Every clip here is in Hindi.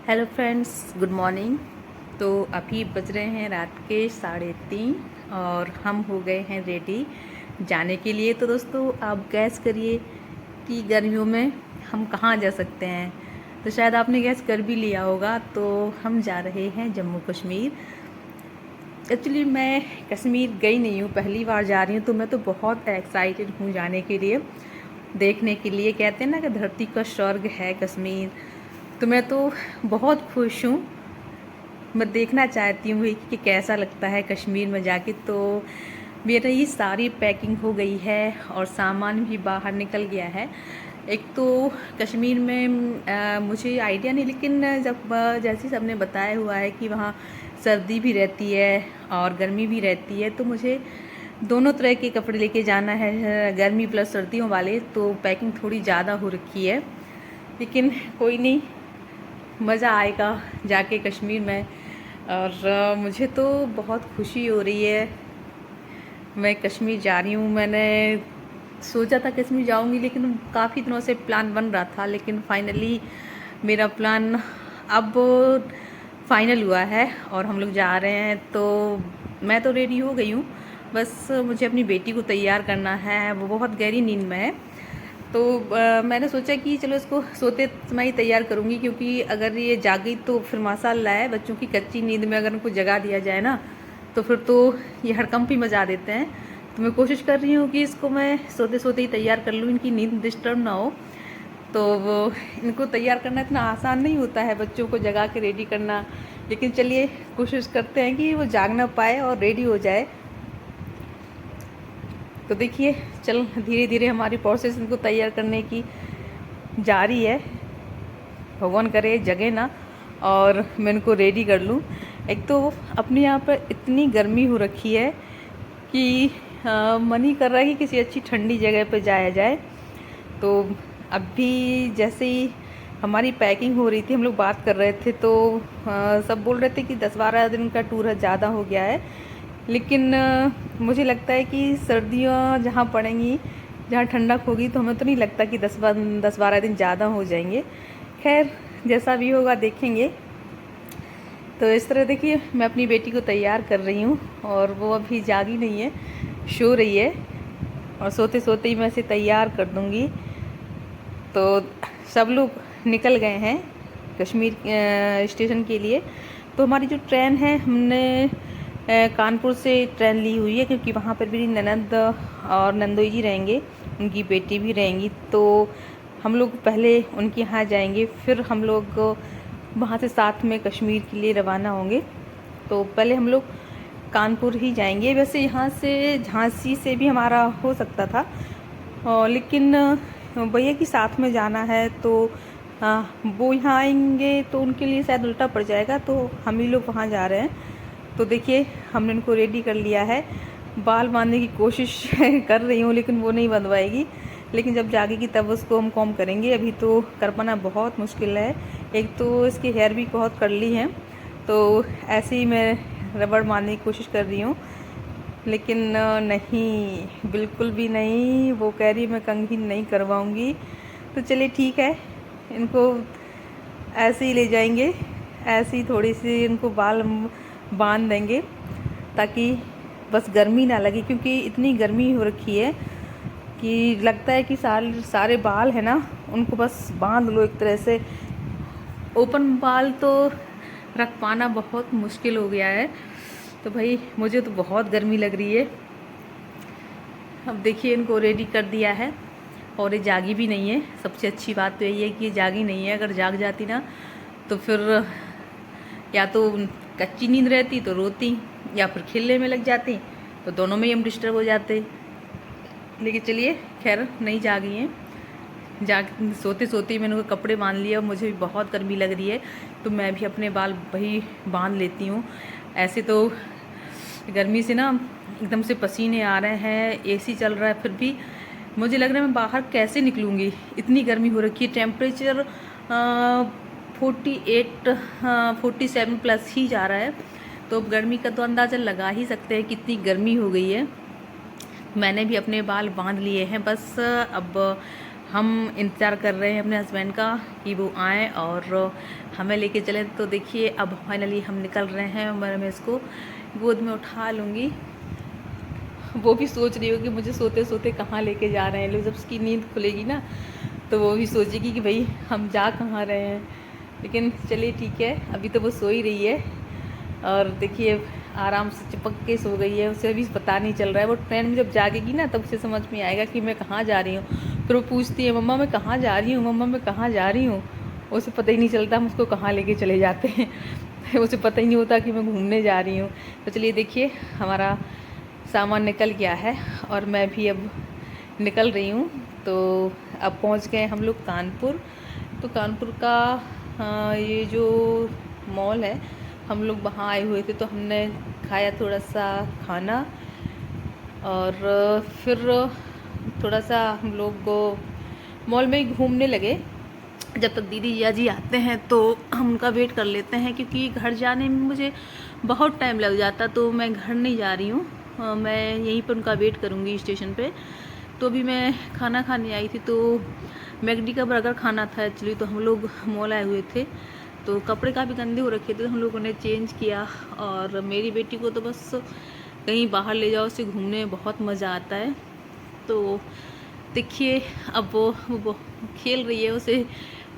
Hello friends, good morning. तो अभी बज रहे हैं रात के 3:30 और हम हो गए हैं रेडी जाने के लिए। तो दोस्तों, आप गैस करिए कि गर्मियों में हम कहाँ जा सकते हैं। तो शायद आपने गैस कर भी लिया होगा। तो हम जा रहे हैं जम्मू कश्मीर। एक्चुअली मैं कश्मीर गई नहीं हूँ, पहली बार जा रही हूँ। तो मैं तो बहुत एक्साइटेड हूँ जाने के लिए, देखने के लिए। कहते हैं ना कि धरती का स्वर्ग है कश्मीर। तो मैं तो बहुत खुश हूँ। मैं देखना चाहती हूँ कि कैसा लगता है कश्मीर में जाके। तो मेरी सारी पैकिंग हो गई है और सामान भी बाहर निकल गया है। एक तो कश्मीर में मुझे आइडिया नहीं, लेकिन जब जैसे सबने बताया हुआ है कि वहाँ सर्दी भी रहती है और गर्मी भी रहती है। तो मुझे दोनों तरह के कपड़े लेके जाना है, गर्मी प्लस सर्दियों वाले। तो पैकिंग थोड़ी ज़्यादा हो रखी है, लेकिन कोई नहीं, मज़ा आएगा जाके कश्मीर में। और मुझे तो बहुत खुशी हो रही है, मैं कश्मीर जा रही हूँ। मैंने सोचा था कश्मीर जाऊँगी, लेकिन काफ़ी दिनों से प्लान बन रहा था। लेकिन फाइनली मेरा प्लान अब फाइनल हुआ है और हम लोग जा रहे हैं। तो मैं तो रेडी हो गई हूँ, बस मुझे अपनी बेटी को तैयार करना है। वो बहुत गहरी नींद में है। तो मैंने सोचा कि चलो इसको सोते समय ही तैयार करूँगी, क्योंकि अगर ये जागी तो फिर माशाअल्लाह है। बच्चों की कच्ची नींद में अगर उनको जगा दिया जाए ना, तो फिर तो ये हड़कंप ही मचा देते हैं। तो मैं कोशिश कर रही हूँ कि इसको मैं सोते सोते ही तैयार कर लूँ, इनकी नींद डिस्टर्ब ना हो। तो वो इनको तैयार करना इतना आसान नहीं होता है, बच्चों को जगा के रेडी करना। लेकिन चलिए कोशिश करते हैं कि वो जाग ना पाए और रेडी हो जाए। तो देखिए, चल धीरे धीरे हमारी प्रोसेस इनको तैयार करने की जारी है। भगवान करे जगे ना और मैं इनको रेडी कर लूँ। एक तो अपने यहाँ पर इतनी गर्मी हो रखी है कि मन ही कर रहा है कि किसी अच्छी ठंडी जगह पर जाया जाए। तो अभी जैसे ही हमारी पैकिंग हो रही थी, हम लोग बात कर रहे थे, तो सब बोल रहे थे कि 10-12 दिन का टूर ज़्यादा हो गया है। लेकिन मुझे लगता है कि सर्दियाँ जहाँ पड़ेंगी, जहाँ ठंडक होगी, तो हमें तो नहीं लगता कि 10-12 दिन ज़्यादा हो जाएंगे। खैर, जैसा भी होगा देखेंगे। तो इस तरह देखिए, मैं अपनी बेटी को तैयार कर रही हूँ और वो अभी जागी नहीं है, सो रही है। और सोते सोते ही मैं इसे तैयार कर दूँगी। तो सब लोग निकल गए हैं कश्मीर स्टेशन के लिए। तो हमारी जो ट्रेन है, हमने कानपुर से ट्रेन ली हुई है, क्योंकि वहाँ पर मेरी ननद और नंदोई जी रहेंगे, उनकी बेटी भी रहेंगी। तो हम लोग पहले उनके यहाँ जाएंगे, फिर हम लोग वहाँ से साथ में कश्मीर के लिए रवाना होंगे। तो पहले हम लोग कानपुर ही जाएंगे। वैसे यहाँ से झांसी से भी हमारा हो सकता था, लेकिन भैया की साथ में जाना है। तो वो यहाँ आएंगे तो उनके लिए शायद उल्टा पड़ जाएगा, तो हम ही लोग वहाँ जा रहे हैं। तो देखिए, हमने इनको रेडी कर लिया है। बाल बांधने की कोशिश कर रही हूँ, लेकिन वो नहीं बंधवाएगी। लेकिन जब जागेगी तब उसको हम कॉम करेंगे। अभी तो कर पाना बहुत मुश्किल है। एक तो इसकी हेयर भी बहुत कर्ली है, तो ऐसे ही मैं रबड़ बांधने की कोशिश कर रही हूँ, लेकिन नहीं, बिल्कुल भी नहीं। वो कह रही मैं कंघी नहीं करवाऊँगी। तो चलिए ठीक है, इनको ऐसे ही ले जाएंगे, ऐसे ही थोड़ी सी इनको बाल बांध देंगे, ताकि बस गर्मी ना लगे। क्योंकि इतनी गर्मी हो रखी है कि लगता है कि सारे बाल है ना, उनको बस बांध लो एक तरह से। ओपन बाल तो रख पाना बहुत मुश्किल हो गया है। तो भाई, मुझे तो बहुत गर्मी लग रही है। अब देखिए, इनको रेडी कर दिया है और ये जागी भी नहीं है। सबसे अच्छी बात तो यही है कि ये जागी नहीं है। अगर जाग जाती ना, तो फिर या तो कच्ची नींद रहती तो रोती, या फिर खेलने में लग जाती, तो दोनों में ही हम डिस्टर्ब हो जाते। लेकिन चलिए, खैर नहीं जागी हैं। जाग सोते सोते ही मैंने उनको कपड़े बांध लिए। और मुझे भी बहुत गर्मी लग रही है, तो मैं भी अपने बाल वही बांध लेती हूँ। ऐसे तो गर्मी से ना एकदम से पसीने आ रहे हैं, एसी चल रहा है, फिर भी मुझे लग रहा है मैं बाहर कैसे निकलूँगी। इतनी गर्मी हो रखी है। टेम्परेचर 48 47 प्लस ही जा रहा है। तो अब गर्मी का तो अंदाज़ा लगा ही सकते हैं कितनी गर्मी हो गई है। मैंने भी अपने बाल बांध लिए हैं। बस अब हम इंतज़ार कर रहे हैं अपने हस्बैंड का कि वो आएँ और हमें लेके चलें। तो देखिए अब फाइनली हम निकल रहे हैं। मैं इसको गोद में उठा लूँगी। वो भी सोच रही होगी मुझे सोते सोते कहाँ लेके जा रहे हैं लोग। जब उसकी नींद खुलेगी ना तो वो भी सोचेगी कि भाई हम जा कहाँ रहे हैं। लेकिन चलिए ठीक है, अभी तो वो सो ही रही है और देखिए आराम से चिपक के सो गई है। उसे अभी पता नहीं चल रहा है। वो ट्रेन में जब जागेगी ना तब उसे समझ में आएगा कि मैं कहाँ जा रही हूँ। फिर वो पूछती है मम्मा मैं कहाँ जा रही हूँ, मम्मा मैं कहाँ जा रही हूँ। उसे पता ही नहीं चलता हम उसको कहाँ लेके चले जाते हैं। उसे पता ही नहीं होता कि मैं घूमने जा रही हूँ। तो चलिए देखिए हमारा सामान निकल गया है और मैं भी अब निकल रही हूँ। तो अब पहुँच गए हम लोग कानपुर। तो कानपुर का ये जो मॉल है हम लोग वहाँ आए हुए थे तो हमने खाया थोड़ा सा खाना और फिर थोड़ा सा हम लोग मॉल में ही घूमने लगे। जब तक दीदी या जी आते हैं तो हम उनका वेट कर लेते हैं क्योंकि घर जाने में मुझे बहुत टाइम लग जाता। तो मैं घर नहीं जा रही हूँ, मैं यहीं पर उनका वेट करूँगी स्टेशन पे। तो अभी मैं खाना खाने आई थी तो मैकडी का बर्गर खाना था एक्चुअली। तो हम लोग मॉल आए हुए थे तो कपड़े काफ़ी गंदे हो रखे थे तो हम लोगों ने चेंज किया। और मेरी बेटी को तो बस कहीं बाहर ले जाओ, उसे घूमने में बहुत मज़ा आता है। तो देखिए अब वो खेल रही है, उसे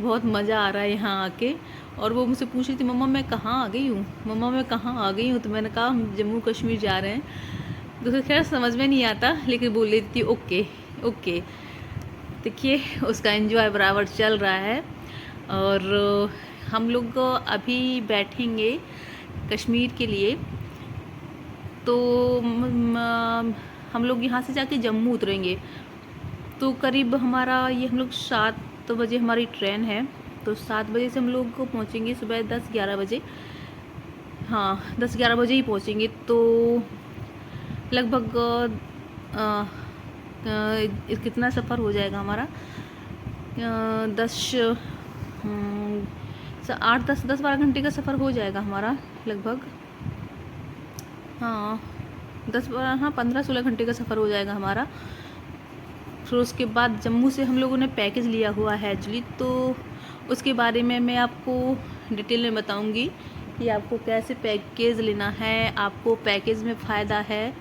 बहुत मज़ा आ रहा है यहाँ आके। और वो मुझसे पूछ रही थी मम्मा मैं कहाँ आ गई हूँ, मम्मा मैं कहाँ आ गई हूँ। तो मैंने कहा हम जम्मू कश्मीर जा रहे हैं। तो खैर समझ में नहीं आता लेकिन बोल रही थी ओके ओके। देखिए उसका एंजॉय बराबर चल रहा है। और हम लोग अभी बैठेंगे कश्मीर के लिए। तो हम लोग यहाँ से जाके जम्मू उतरेंगे। तो करीब हमारा ये हम लोग 7 बजे हमारी ट्रेन है। तो 7 बजे से हम लोग को पहुँचेंगे सुबह 10-11 बजे। हाँ 10-11 बजे ही पहुँचेंगे। तो लगभग कितना सफ़र हो जाएगा हमारा 8-10-12 घंटे का सफ़र हो जाएगा हमारा लगभग। हाँ 15-16 घंटे का सफ़र हो जाएगा हमारा। फिर उसके बाद जम्मू से हम लोगों ने पैकेज लिया हुआ है एक्चुअली। तो उसके बारे में मैं आपको डिटेल में बताऊंगी कि आपको कैसे पैकेज लेना है, आपको पैकेज में फ़ायदा है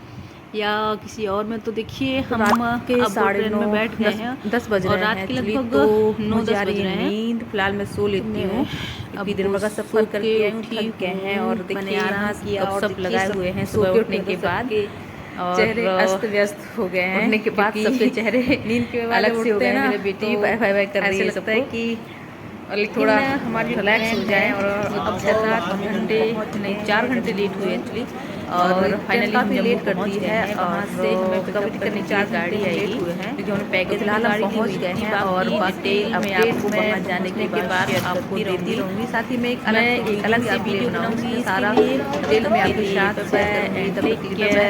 या किसी और में। तो देखिए हम अब ट्रेन में बैठ गए हैं 10 बज रहे हैं रात के लगभग तो 9-10 बज रहे हैं। नींद फिलहाल मैं सो लेती हूँ। अब दिन भर का सफ़र करके आई हूँ, थक गए हैं और देखिए यहाँ सब लगाए हुए हैं सुबह उठने के बाद। और चेहरे अस्त व्यस्त हो गए हैं उठने के बाद सबके चेहरे नींद के बाद अलग से हो गए हैं। मेरे बेटी बाय बाय कर रही है लगता है कि थोड़ा हमारी रिलैक्स हो जाए। और अब 4 घंटे लेट हुए एक्चुअली और फाइनली काफ़ी लेट कर दी गए है। हैं। वहाँ से हमें पिकअप करने 4 गाड़ी आएगी क्योंकि हमें पैकेज फिलहाल हम पहुँच गए हैं और बाकी अपडेट आपको मैं वहाँ जाने के बाद आपको देती रहूँगी। साथ ही मैं एक मैं अलग से वीडियो बनाऊँगी सारा डिटेल में आपके साथ शेयर करूँगी। तब तक के लिए